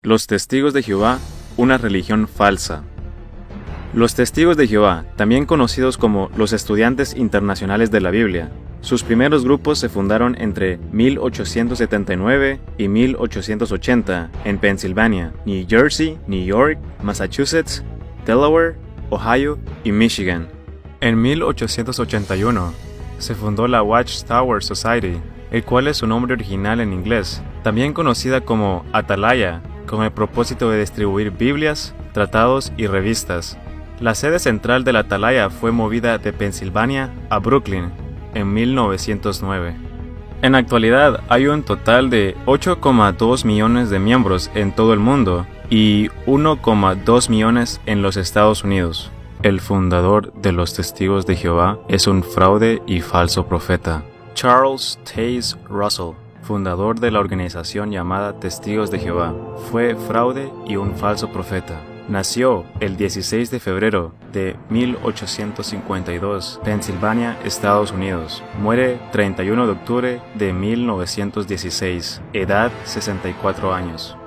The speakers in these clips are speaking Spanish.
Los testigos de Jehová, una religión falsa. Los testigos de Jehová, también conocidos como los estudiantes internacionales de la Biblia, sus primeros grupos se fundaron entre 1879 y 1880 en Pensilvania, New Jersey, New York, Massachusetts, Delaware, Ohio y Michigan. En 1881 se fundó la Watchtower Society, el cual es su nombre original en inglés, también conocida como Atalaya, con el propósito de distribuir Biblias, tratados y revistas. La sede central de la Atalaya fue movida de Pensilvania a Brooklyn en 1909. En la actualidad hay un total de 8,2 millones de miembros en todo el mundo y 1,2 millones en los Estados Unidos. El fundador de los Testigos de Jehová es un fraude y falso profeta. Charles Taze Russell, fundador de la organización llamada Testigos de Jehová, fue fraude y un falso profeta. Nació el 16 de febrero de 1852, Pensilvania, Estados Unidos. Muere 31 de octubre de 1916, edad 64 años.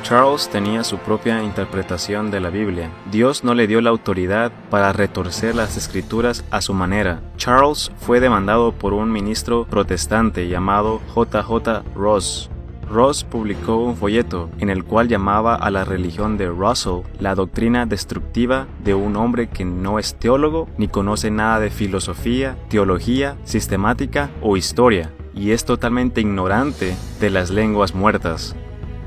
Charles tenía su propia interpretación de la Biblia. Dios no le dio la autoridad para retorcer las escrituras a su manera. Charles fue demandado por un ministro protestante llamado J.J. Ross. Ross publicó un folleto en el cual llamaba a la religión de Russell la doctrina destructiva de un hombre que no es teólogo ni conoce nada de filosofía, teología, sistemática o historia, y es totalmente ignorante de las lenguas muertas.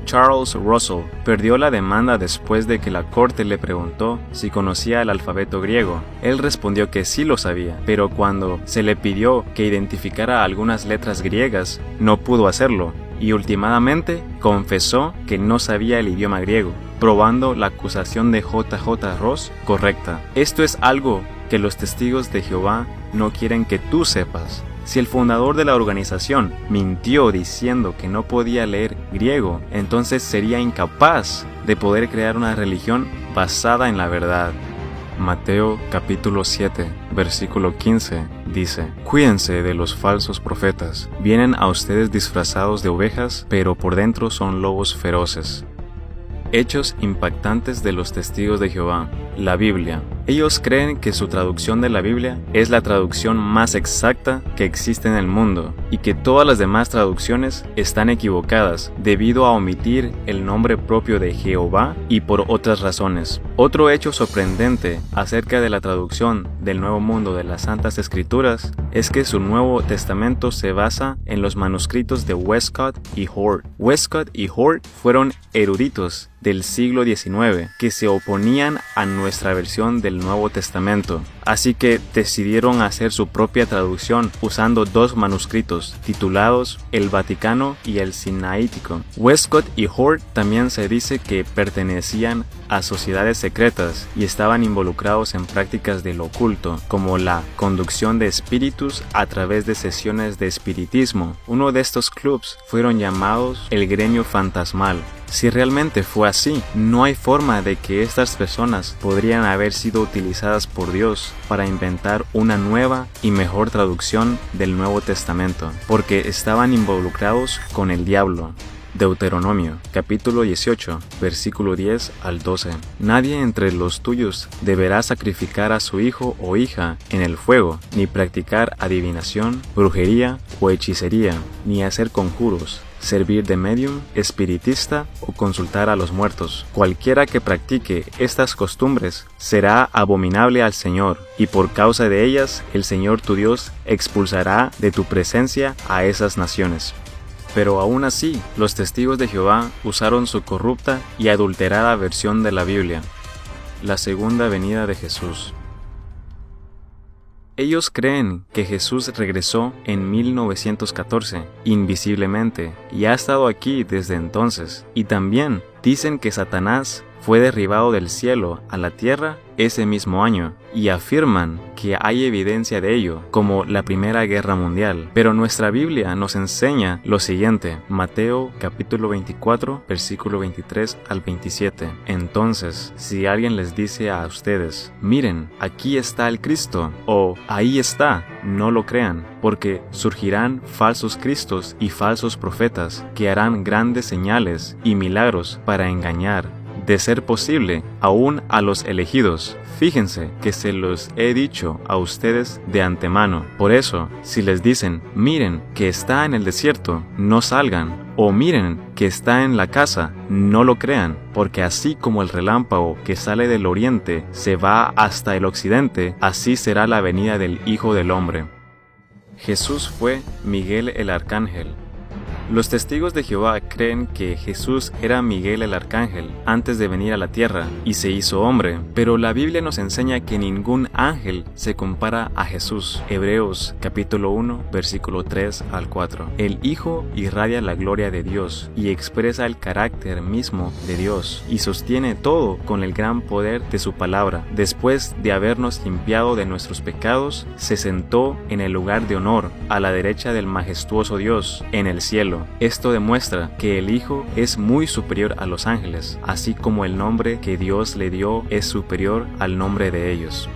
Charles Russell perdió la demanda después de que la corte le preguntó si conocía el alfabeto griego. Él respondió que sí lo sabía, pero cuando se le pidió que identificara algunas letras griegas, no pudo hacerlo, y últimamente confesó que no sabía el idioma griego, probando la acusación de J.J. Ross correcta. Esto es algo que los testigos de Jehová no quieren que tú sepas. Si el fundador de la organización mintió diciendo que no podía leer griego, entonces sería incapaz de poder crear una religión basada en la verdad. Mateo capítulo 7, versículo 15 dice: Cuídense de los falsos profetas. Vienen a ustedes disfrazados de ovejas, pero por dentro son lobos feroces. Hechos impactantes de los testigos de Jehová. La Biblia. Ellos creen que su traducción de la Biblia es la traducción más exacta que existe en el mundo y que todas las demás traducciones están equivocadas debido a omitir el nombre propio de Jehová y por otras razones. Otro hecho sorprendente acerca de la traducción del Nuevo Mundo de las Santas Escrituras es que su Nuevo Testamento se basa en los manuscritos de Westcott y Hort. Westcott y Hort fueron eruditos del siglo XIX que se oponían a nuestra versión del Nuevo Testamento, así que decidieron hacer su propia traducción usando dos manuscritos titulados El Vaticano y el Sinaítico. Westcott y Hort también se dice que pertenecían a sociedades secretas y estaban involucrados en prácticas del oculto, como la conducción de espíritus a través de sesiones de espiritismo. Uno de estos clubs fueron llamados el Gremio Fantasmal. Si realmente fue así, no hay forma de que estas personas podrían haber sido utilizadas por Dios para inventar una nueva y mejor traducción del Nuevo Testamento, porque estaban involucrados con el diablo. Deuteronomio, capítulo 18, versículo 10 al 12. Nadie entre los tuyos deberá sacrificar a su hijo o hija en el fuego, ni practicar adivinación, brujería o hechicería, ni hacer conjuros, servir de medium, espiritista o consultar a los muertos. Cualquiera que practique estas costumbres será abominable al Señor, y por causa de ellas el Señor tu Dios expulsará de tu presencia a esas naciones. Pero aún así, los testigos de Jehová usaron su corrupta y adulterada versión de la Biblia. La segunda venida de Jesús. Ellos creen que Jesús regresó en 1914, invisiblemente, y ha estado aquí desde entonces. Y también dicen que Satanás fue derribado del cielo a la tierra ese mismo año, y afirman que hay evidencia de ello, como la Primera Guerra Mundial. Pero nuestra Biblia nos enseña lo siguiente: Mateo capítulo 24, versículo 23 al 27. Entonces, si alguien les dice a ustedes: miren, aquí está el Cristo, o ahí está, no lo crean, porque surgirán falsos cristos y falsos profetas que harán grandes señales y milagros para engañar, de ser posible, aún a los elegidos. Fíjense que se los he dicho a ustedes de antemano. Por eso, si les dicen: miren que está en el desierto, no salgan, o miren que está en la casa, no lo crean, porque así como el relámpago que sale del oriente se va hasta el occidente, así será la venida del Hijo del Hombre. Jesús fue Miguel el Arcángel. Los testigos de Jehová creen que Jesús era Miguel el Arcángel antes de venir a la tierra y se hizo hombre, pero la Biblia nos enseña que ningún ángel se compara a Jesús. Hebreos capítulo 1, versículo 3 al 4. El Hijo irradia la gloria de Dios y expresa el carácter mismo de Dios y sostiene todo con el gran poder de su palabra. Después de habernos limpiado de nuestros pecados, se sentó en el lugar de honor a la derecha del majestuoso Dios en el cielo. Esto demuestra que el Hijo es muy superior a los ángeles, así como el nombre que Dios le dio es superior al nombre de ellos.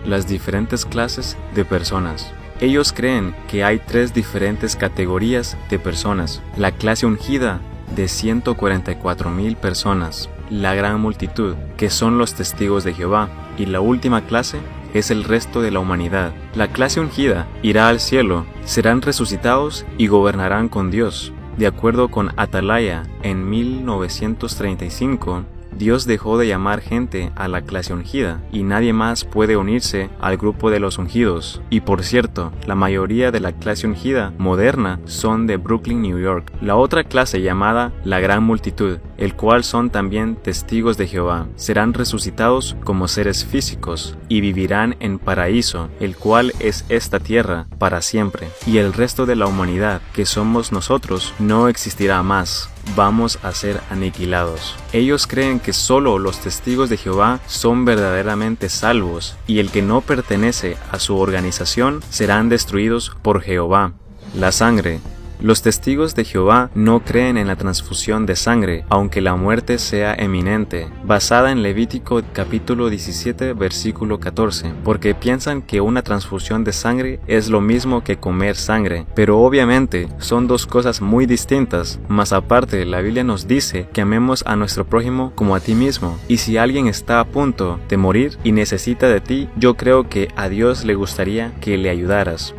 Las diferentes clases de personas. Ellos creen que hay 3 diferentes categorías de personas: la clase ungida, de 144,000 personas, la gran multitud, que son los testigos de Jehová, y la última clase es el resto de la humanidad. La clase ungida irá al cielo, serán resucitados y gobernarán con Dios. De acuerdo con Atalaya, en 1935, Dios dejó de llamar gente a la clase ungida y nadie más puede unirse al grupo de los ungidos. Y por cierto, la mayoría de la clase ungida moderna son de Brooklyn, New York. La otra clase, llamada la gran multitud, el cual son también testigos de Jehová, serán resucitados como seres físicos y vivirán en paraíso, el cual es esta tierra, para siempre. Y el resto de la humanidad, que somos nosotros, no existirá más. Vamos a ser aniquilados. Ellos creen que solo los testigos de Jehová son verdaderamente salvos, y el que no pertenece a su organización serán destruidos por Jehová. La sangre. Los testigos de Jehová no creen en la transfusión de sangre, aunque la muerte sea eminente, basada en Levítico capítulo 17, versículo 14, porque piensan que una transfusión de sangre es lo mismo que comer sangre, pero obviamente son 2 cosas muy distintas. Más aparte, la Biblia nos dice que amemos a nuestro prójimo como a ti mismo, y si alguien está a punto de morir y necesita de ti, yo creo que a Dios le gustaría que le ayudaras.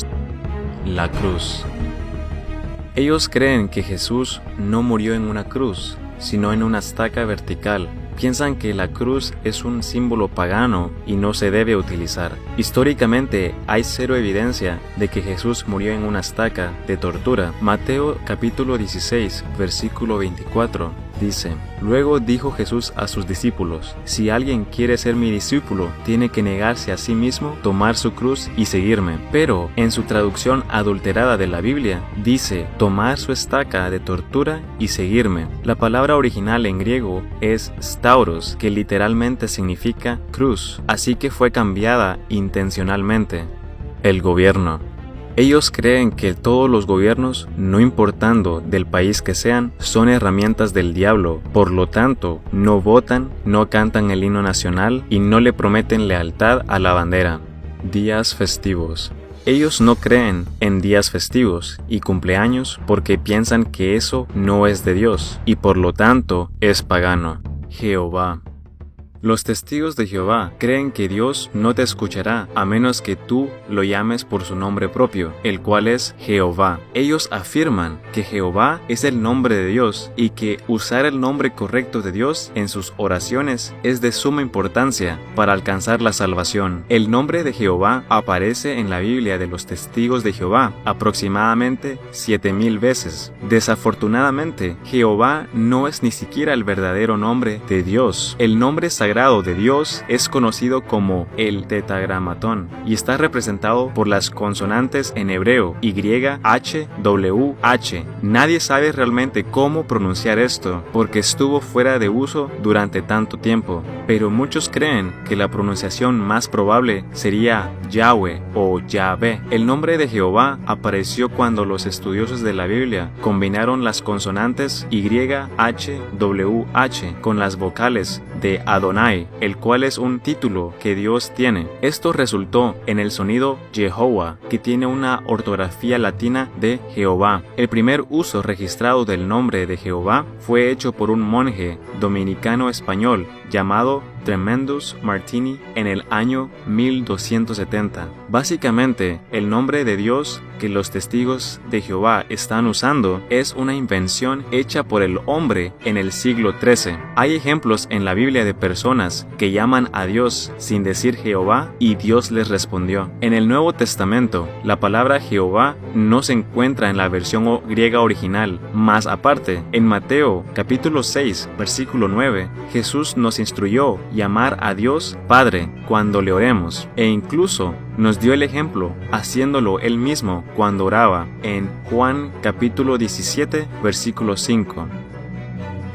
La cruz. Ellos creen que Jesús no murió en una cruz, sino en una estaca vertical. Piensan que la cruz es un símbolo pagano y no se debe utilizar. Históricamente hay 0 evidencia de que Jesús murió en una estaca de tortura. Mateo capítulo 16, versículo 24 dice: Luego dijo Jesús a sus discípulos: si alguien quiere ser mi discípulo, tiene que negarse a sí mismo, tomar su cruz y seguirme. Pero en su traducción adulterada de la Biblia dice: tomar su estaca de tortura y seguirme. La palabra original en griego es stauros, que literalmente significa cruz, así que fue cambiada intencionalmente. El gobierno. Ellos creen que todos los gobiernos, no importando del país que sean, son herramientas del diablo. Por lo tanto, no votan, no cantan el himno nacional y no le prometen lealtad a la bandera. Días festivos. Ellos no creen en días festivos y cumpleaños porque piensan que eso no es de Dios y por lo tanto es pagano. Jehová. Los testigos de Jehová creen que Dios no te escuchará a menos que tú lo llames por su nombre propio, el cual es Jehová. Ellos afirman que Jehová es el nombre de Dios y que usar el nombre correcto de Dios en sus oraciones es de suma importancia para alcanzar la salvación. El nombre de Jehová aparece en la Biblia de los testigos de Jehová aproximadamente 7,000 veces. Desafortunadamente, Jehová no es ni siquiera el verdadero nombre de Dios. El nombre sagrado sagrado de Dios es conocido como el tetragramatón y está representado por las consonantes en hebreo YHWH. Nadie sabe realmente cómo pronunciar esto porque estuvo fuera de uso durante tanto tiempo, pero muchos creen que la pronunciación más probable sería Yahweh o Yahvé. El nombre de Jehová apareció cuando los estudiosos de la Biblia combinaron las consonantes YHWH con las vocales de Adonai, el cual es un título que Dios tiene. Esto resultó en el sonido Jehová, que tiene una ortografía latina de Jehová. El primer uso registrado del nombre de Jehová fue hecho por un monje dominicano español llamado Tremendus Martini en el año 1270. Básicamente, el nombre de Dios que los testigos de Jehová están usando es una invención hecha por el hombre en el siglo XIII. Hay ejemplos en la Biblia de personas que llaman a Dios sin decir Jehová y Dios les respondió. En el Nuevo Testamento, la palabra Jehová no se encuentra en la versión griega original. Más aparte, en Mateo capítulo 6, versículo 9, Jesús nos instruyó llamar a Dios Padre cuando le oremos, e incluso nos dio el ejemplo haciéndolo él mismo cuando oraba en Juan capítulo 17 versículo 5.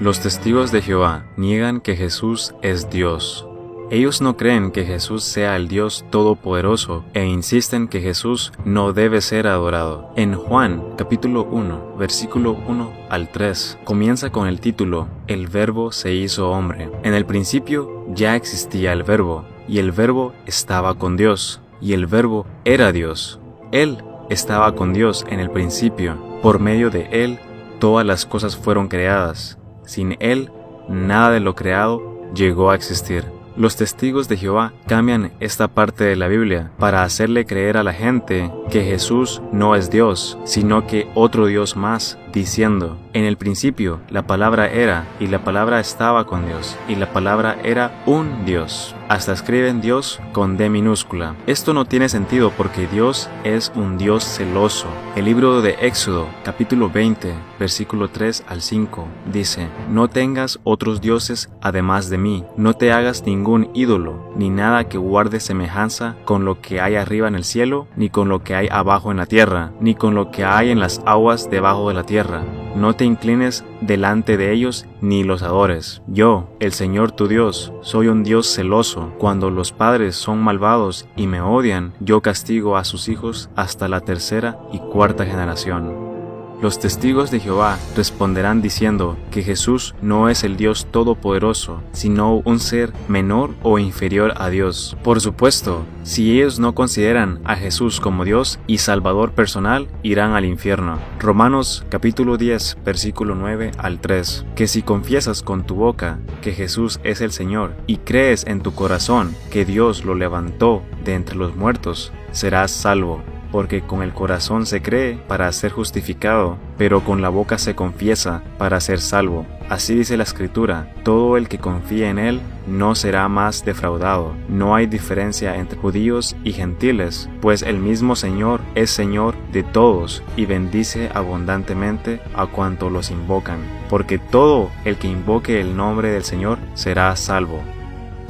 Los testigos de Jehová niegan que Jesús es Dios. Ellos no creen que Jesús sea el Dios Todopoderoso e insisten que Jesús no debe ser adorado. En Juan capítulo 1, versículo 1 al 3, comienza con el título El Verbo se hizo hombre. En el principio ya existía el Verbo, y el Verbo estaba con Dios, y el Verbo era Dios. Él estaba con Dios en el principio. Por medio de Él todas las cosas fueron creadas. Sin Él, nada de lo creado llegó a existir. Los testigos de Jehová cambian esta parte de la Biblia para hacerle creer a la gente que Jesús no es Dios, sino que otro Dios más, diciendo: en el principio la palabra era, y la palabra estaba con Dios, y la palabra era un Dios. Hasta escriben Dios con D minúscula. Esto no tiene sentido porque Dios es un Dios celoso. El libro de Éxodo, capítulo 20, versículo 3 al 5, dice: no tengas otros dioses además de mí, no te hagas ningún ídolo, ni nada que guarde semejanza con lo que hay arriba en el cielo, ni con lo que hay abajo en la tierra, ni con lo que hay en las aguas debajo de la tierra. No te inclines delante de ellos ni los adores. Yo, el Señor tu Dios, soy un Dios celoso. Cuando los padres son malvados y me odian, yo castigo a sus hijos hasta la tercera y cuarta generación. Los testigos de Jehová responderán diciendo que Jesús no es el Dios Todopoderoso, sino un ser menor o inferior a Dios. Por supuesto, si ellos no consideran a Jesús como Dios y Salvador personal, irán al infierno. Romanos capítulo 10, versículo 9 al 3. Que si confiesas con tu boca que Jesús es el Señor y crees en tu corazón que Dios lo levantó de entre los muertos, serás salvo. Porque con el corazón se cree para ser justificado, pero con la boca se confiesa para ser salvo. Así dice la Escritura: todo el que confíe en Él no será más defraudado. No hay diferencia entre judíos y gentiles, pues el mismo Señor es Señor de todos y bendice abundantemente a cuantos los invocan. Porque todo el que invoque el nombre del Señor será salvo.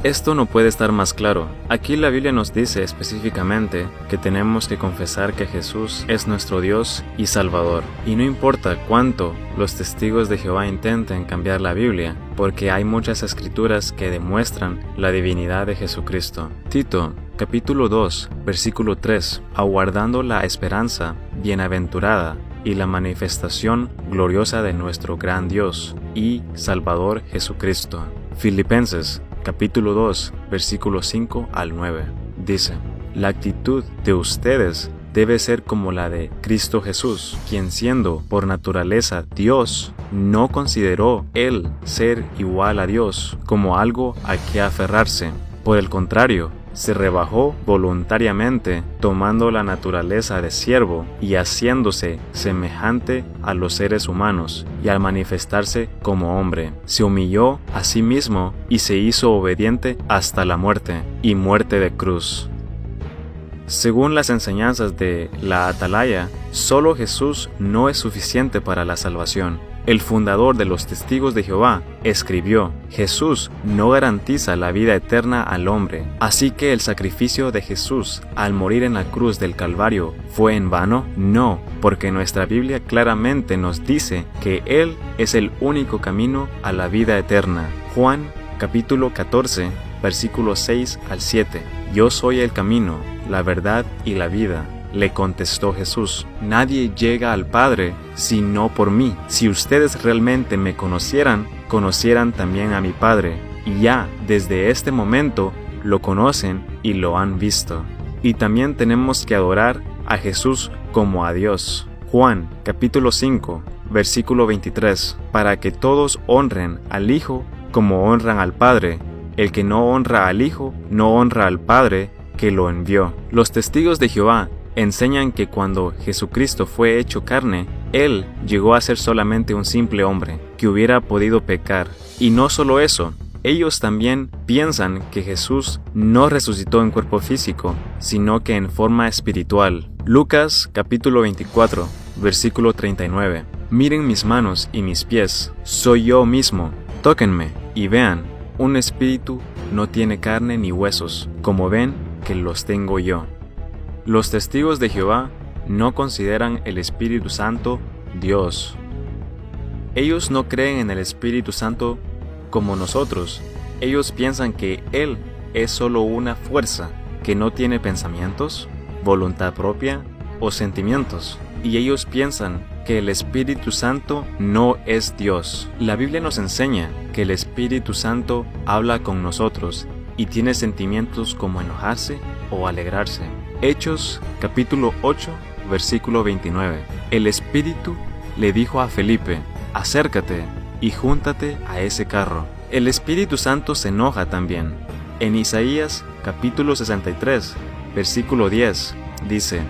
Esto no puede estar más claro. Aquí la Biblia nos dice específicamente que tenemos que confesar que Jesús es nuestro Dios y Salvador. Y no importa cuánto los testigos de Jehová intenten cambiar la Biblia, porque hay muchas escrituras que demuestran la divinidad de Jesucristo. Tito, capítulo 2, versículo 3. Aguardando la esperanza bienaventurada y la manifestación gloriosa de nuestro gran Dios y Salvador Jesucristo. Filipenses, capítulo 2, versículos 5 al 9, dice: la actitud de ustedes debe ser como la de Cristo Jesús, quien siendo por naturaleza Dios, no consideró Él ser igual a Dios como algo a que aferrarse. Por el contrario, se rebajó voluntariamente, tomando la naturaleza de siervo y haciéndose semejante a los seres humanos, y al manifestarse como hombre, se humilló a sí mismo y se hizo obediente hasta la muerte, y muerte de cruz. Según las enseñanzas de la Atalaya, solo Jesús no es suficiente para la salvación. el fundador de los Testigos de Jehová, escribió: Jesús no garantiza la vida eterna al hombre, así que el sacrificio de Jesús al morir en la cruz del Calvario ¿fue en vano? No, porque nuestra Biblia claramente nos dice que Él es el único camino a la vida eterna. Juan capítulo 14, versículos 6 al 7. Yo soy el camino, la verdad y la vida. Le contestó Jesús: nadie llega al Padre sino por mí. Si ustedes realmente me conocieran, conocieran también a mi Padre, y ya desde este momento lo conocen y lo han visto. Y también tenemos que adorar a Jesús como a Dios. Juan capítulo 5, versículo 23, para que todos honren al Hijo como honran al Padre. El que no honra al Hijo, no honra al Padre que lo envió. Los testigos de Jehová enseñan que cuando Jesucristo fue hecho carne, Él llegó a ser solamente un simple hombre, que hubiera podido pecar. Y no solo eso, ellos también piensan que Jesús no resucitó en cuerpo físico, sino que en forma espiritual. Lucas capítulo 24, versículo 39. Miren mis manos y mis pies, soy yo mismo, tóquenme y vean, un espíritu no tiene carne ni huesos, como ven que los tengo yo. Los testigos de Jehová no consideran el Espíritu Santo Dios. Ellos no creen en el Espíritu Santo como nosotros. Ellos piensan que Él es solo una fuerza que no tiene pensamientos, voluntad propia o sentimientos. Y ellos piensan que el Espíritu Santo no es Dios. La Biblia nos enseña que el Espíritu Santo habla con nosotros y tiene sentimientos como enojarse o alegrarse. Hechos capítulo 8, versículo 29. El Espíritu le dijo a Felipe: acércate y júntate a ese carro. El Espíritu Santo se enoja también. En Isaías capítulo 63, versículo 10, dice: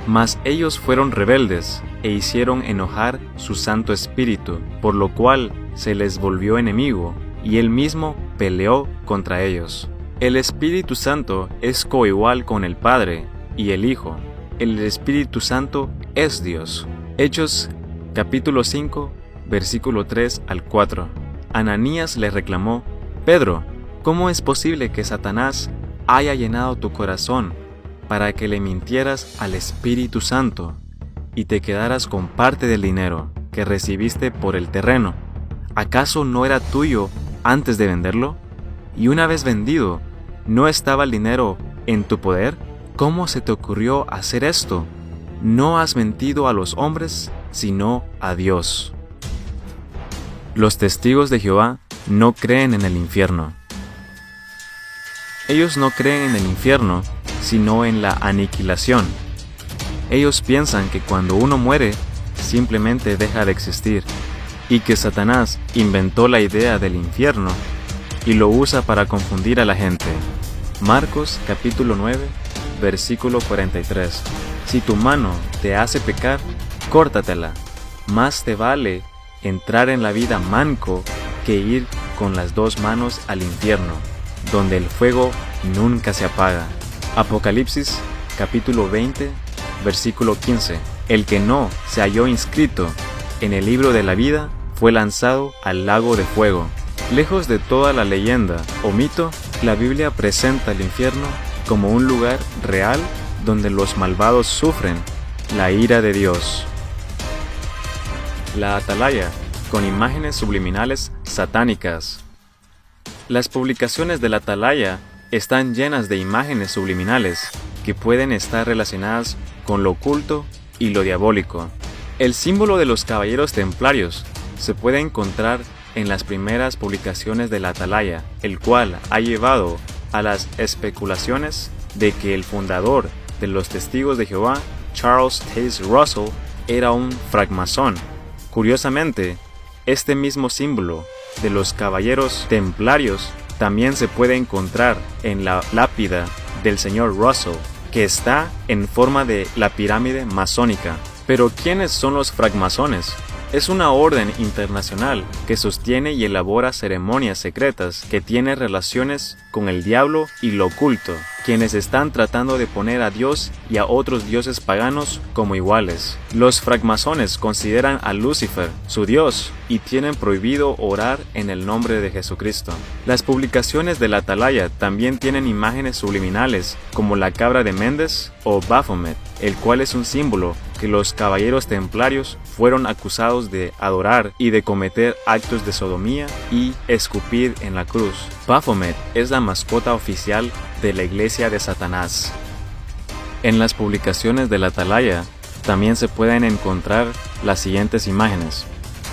mas ellos fueron rebeldes e hicieron enojar su Santo Espíritu, por lo cual se les volvió enemigo, y él mismo peleó contra ellos. El Espíritu Santo es coigual con el Padre y el Hijo. El Espíritu Santo es Dios. Hechos capítulo 5, versículo 3 al 4. Ananías le reclamó: Pedro, ¿cómo es posible que Satanás haya llenado tu corazón para que le mintieras al Espíritu Santo y te quedaras con parte del dinero que recibiste por el terreno? ¿Acaso no era tuyo antes de venderlo? Y una vez vendido, ¿no estaba el dinero en tu poder? ¿Cómo se te ocurrió hacer esto? No has mentido a los hombres, sino a Dios. Los testigos de Jehová no creen en el infierno. Ellos no creen en el infierno, sino en la aniquilación. Ellos piensan que cuando uno muere, simplemente deja de existir, y que Satanás inventó la idea del infierno y lo usa para confundir a la gente. Marcos capítulo 9, versículo 43. Si tu mano te hace pecar, córtatela. Más te vale entrar en la vida manco que ir con las dos manos al infierno, donde el fuego nunca se apaga. Apocalipsis capítulo 20, versículo 15. El que no se halló inscrito en el libro de la vida fue lanzado al lago de fuego. Lejos de toda la leyenda o mito, la Biblia presenta el infierno como un lugar real donde los malvados sufren la ira de Dios. La atalaya, con imágenes subliminales satánicas. Las publicaciones de la atalaya están llenas de imágenes subliminales que pueden estar relacionadas con lo oculto y lo diabólico. El símbolo de los caballeros templarios se puede encontrar en las primeras publicaciones de la atalaya, el cual ha llevado a las especulaciones de que el fundador de los Testigos de Jehová, Charles Taze Russell, era un francmasón. Curiosamente, este mismo símbolo de los caballeros templarios también se puede encontrar en la lápida del señor Russell, que está en forma de la pirámide masónica. Pero ¿quiénes son los francmasones? Es una orden internacional que sostiene y elabora ceremonias secretas que tienen relaciones con el diablo y lo oculto, quienes están tratando de poner a Dios y a otros dioses paganos como iguales. Los francmasones consideran a Lucifer, su dios, y tienen prohibido orar en el nombre de Jesucristo. Las publicaciones de la atalaya también tienen imágenes subliminales como la cabra de Mendes o Baphomet, el cual es un símbolo que los caballeros templarios fueron acusados de adorar y de cometer actos de sodomía y escupir en la cruz. Baphomet es la mascota oficial de la iglesia de Satanás. En las publicaciones de la atalaya también se pueden encontrar las siguientes imágenes.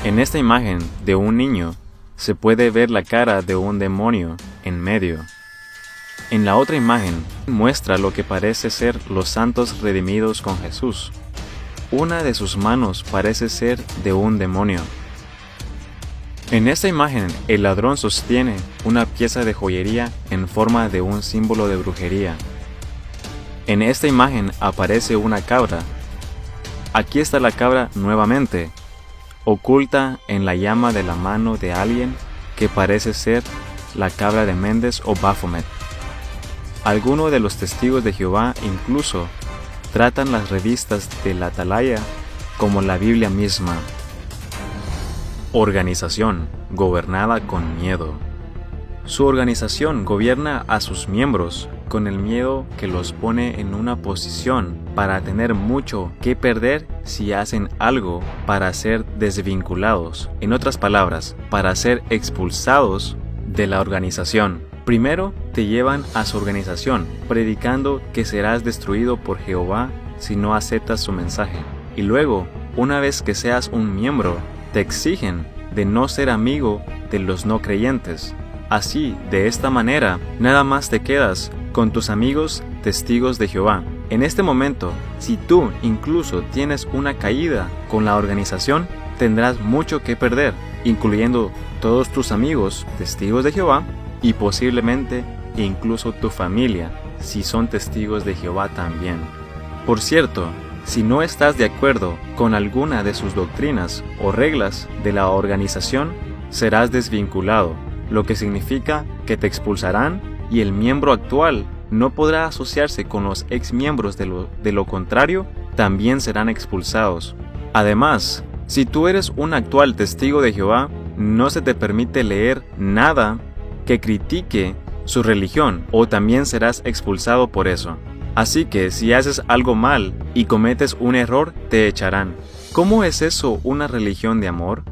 En esta imagen de un niño se puede ver la cara de un demonio en medio. En la otra imagen muestra lo que parece ser los santos redimidos con Jesús. Una de sus manos parece ser de un demonio. En esta imagen el ladrón sostiene una pieza de joyería en forma de un símbolo de brujería. En esta imagen aparece una cabra. Aquí está la cabra nuevamente, oculta en la llama de la mano de alguien que parece ser la cabra de Mendes o Baphomet. Algunos de los testigos de Jehová incluso tratan las revistas de la atalaya como la Biblia misma. Organización gobernada con miedo. Su organización gobierna a sus miembros con el miedo que los pone en una posición para tener mucho que perder si hacen algo para ser desvinculados. En otras palabras, para ser expulsados de la organización. Primero te llevan a su organización, predicando que serás destruido por Jehová si no aceptas su mensaje. Y luego, una vez que seas un miembro, te exigen de no ser amigo de los no creyentes. Así, de esta manera, nada más te quedas con tus amigos testigos de Jehová. En este momento, si tú incluso tienes una caída con la organización, tendrás mucho que perder, incluyendo todos tus amigos testigos de Jehová y posiblemente incluso tu familia, si son testigos de Jehová también. Por cierto, si no estás de acuerdo con alguna de sus doctrinas o reglas de la organización, serás desvinculado, lo que significa que te expulsarán y el miembro actual no podrá asociarse con los ex miembros de lo contrario, también serán expulsados. Además, si tú eres un actual testigo de Jehová, no se te permite leer nada que critique su religión o también serás expulsado por eso. Así que si haces algo mal y cometes un error, te echarán. ¿Cómo es eso una religión de amor?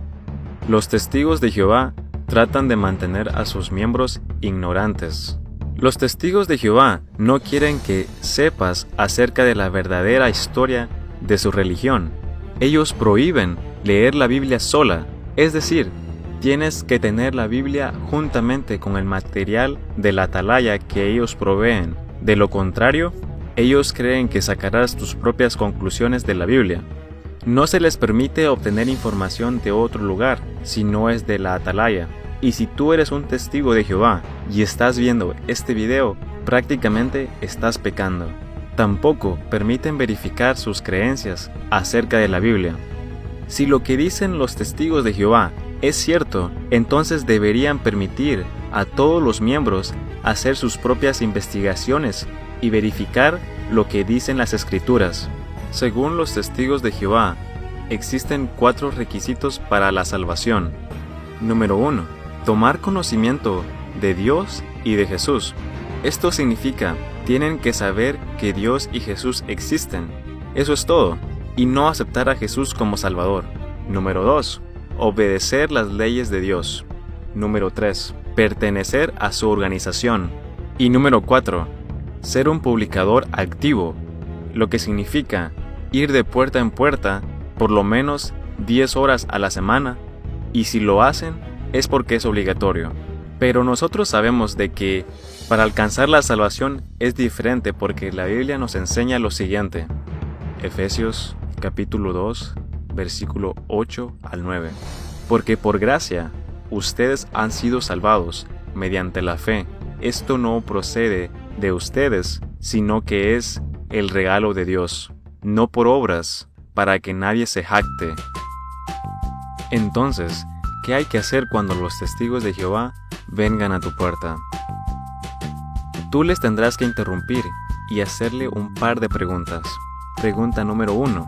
Los testigos de Jehová tratan de mantener a sus miembros ignorantes. Los testigos de Jehová no quieren que sepas acerca de la verdadera historia de su religión. Ellos prohíben leer la Biblia sola, es decir, tienes que tener la Biblia juntamente con el material de la atalaya que ellos proveen. De lo contrario, ellos creen que sacarás tus propias conclusiones de la Biblia. No se les permite obtener información de otro lugar si no es de la atalaya. Y si tú eres un testigo de Jehová y estás viendo este video, prácticamente estás pecando. Tampoco permiten verificar sus creencias acerca de la Biblia. Si lo que dicen los testigos de Jehová es cierto, entonces deberían permitir a todos los miembros hacer sus propias investigaciones y verificar lo que dicen las Escrituras. Según los testigos de Jehová, existen 4 requisitos para la salvación. Número 1. Tomar conocimiento de Dios y de Jesús. Esto significa, tienen que saber que Dios y Jesús existen. Eso es todo, y no aceptar a Jesús como Salvador. Número 2. Obedecer las leyes de Dios. Número 3. Pertenecer a su organización. Y número 4. Ser un publicador activo, lo que significa ir de puerta en puerta por lo menos 10 horas a la semana, y si lo hacen es porque es obligatorio. Pero nosotros sabemos de que para alcanzar la salvación es diferente porque la Biblia nos enseña lo siguiente. Efesios capítulo 2, versículo 8 al 9. Porque por gracia ustedes han sido salvados mediante la fe. Esto no procede de ustedes, sino que es el regalo de Dios, no por obras, para que nadie se jacte. Entonces, ¿qué hay que hacer cuando los testigos de Jehová vengan a tu puerta? Tú les tendrás que interrumpir y hacerle un par de preguntas. Pregunta número 1.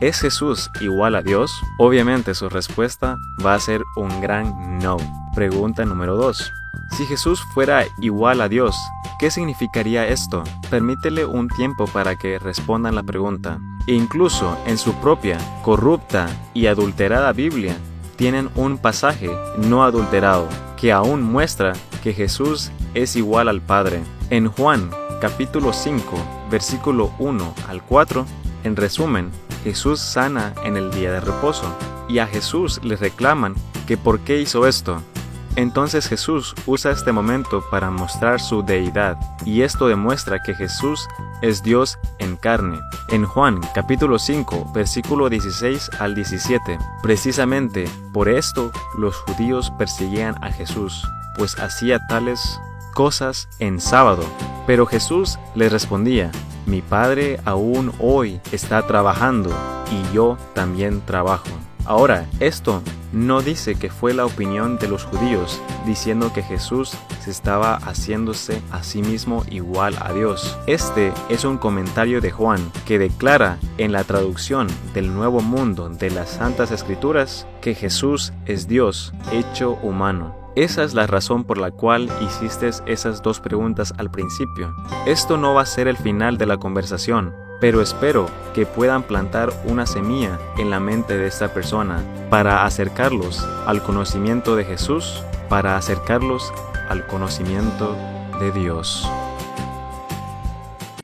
¿Es Jesús igual a Dios? Obviamente su respuesta va a ser un gran no. Pregunta número 2. Si Jesús fuera igual a Dios, ¿qué significaría esto? Permítele un tiempo para que respondan la pregunta. Incluso en su propia, corrupta y adulterada Biblia, tienen un pasaje no adulterado que aún muestra que Jesús es igual al Padre. En Juan, capítulo 5, versículo 1 al 4, en resumen, Jesús sana en el día de reposo, y a Jesús le reclaman que por qué hizo esto. Entonces Jesús usa este momento para mostrar su deidad, y esto demuestra que Jesús es Dios en carne. En Juan capítulo 5, versículo 16 al 17, precisamente por esto los judíos perseguían a Jesús, pues hacía tales cosas en sábado. Pero Jesús les respondía: mi Padre aún hoy está trabajando, y yo también trabajo. Ahora, esto no dice que fue la opinión de los judíos, diciendo que Jesús se estaba haciéndose a sí mismo igual a Dios. Este es un comentario de Juan, que declara en la traducción del Nuevo Mundo de las Santas Escrituras que Jesús es Dios hecho humano. Esa es la razón por la cual hiciste esas dos preguntas al principio. Esto no va a ser el final de la conversación, pero espero que puedan plantar una semilla en la mente de esta persona para acercarlos al conocimiento de Jesús, para acercarlos al conocimiento de Dios.